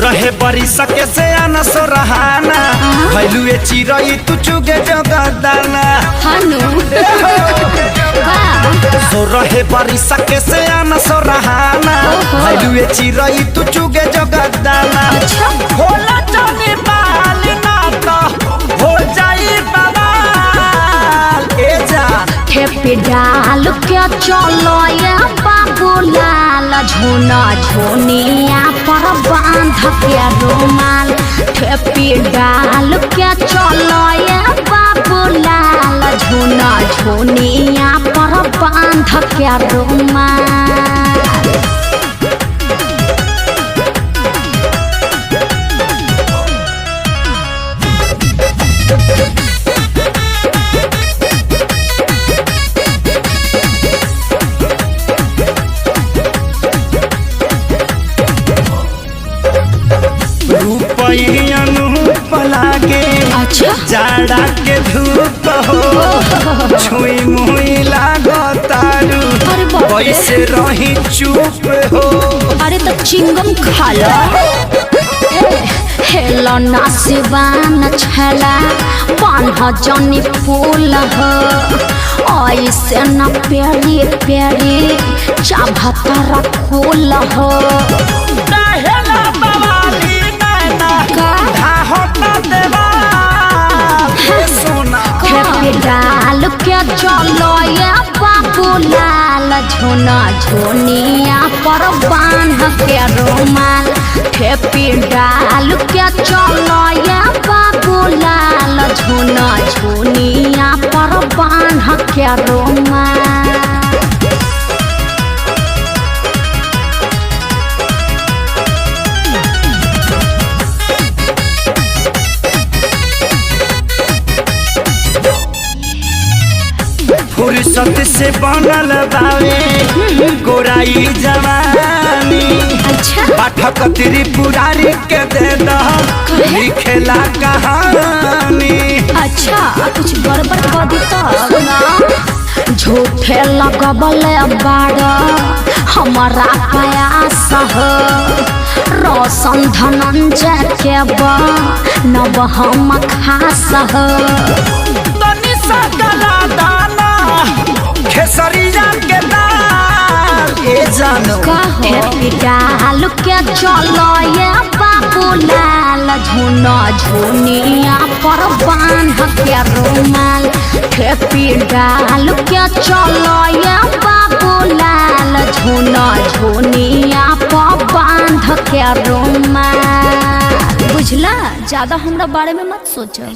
रहे बरी सके से आना सो रहाना भैलू ए चिरई तू चुगे जगदाना सो रहे बरी सके से आना सो रहाना भैलू ए चिरई तू चुगे जगदाना होला जाने बाल ना तो हो जाई बवाल ए जा खेपे डाल के चलो ये बाबूलाल झोना झोनिया पर बांध के रुमाल खेपे डाल के चलो ये बाबूलाल झोना झोनिया पर बांध के रुमाल। लागे अच्छा जाड़ा के धूप हो छुई मुई लागो तारू वैसे रही चुप हो। अरे तो चिंगम खाला हेलो नासिबान छला बान्ह जनी फूल हो ऐसे न प्यारी प्यारी चाभतर फूल हो। डाल के चलो ये बाबूलाल झोना झोनिया पर बांध के रुमाल खेपी डाल के चलो ये बाबूलाल झोना झोनिया पर बांध के रुमाल। फुर्सत से बनल बावे गोराई जवानी अच्छा पाठक त्रिपुरारी के दे लिखेला कहानी। अच्छा कुछ गड़बड़ कर दी तब ना झूठे लगबल बाड़ हमारा प्रयास हो रोशन धनंजय के नब हम खास हो। खेसरिया के दाल ए जानो डाल के चलो ये बाबूलाल झोना झोनिया पर बांध के रुमाल खेपी डाल के चलो ये बाबूलाल झोना झोनिया पर बांध के रुमाल। बुझला ज्यादा हमरा बारे में मत सोचो।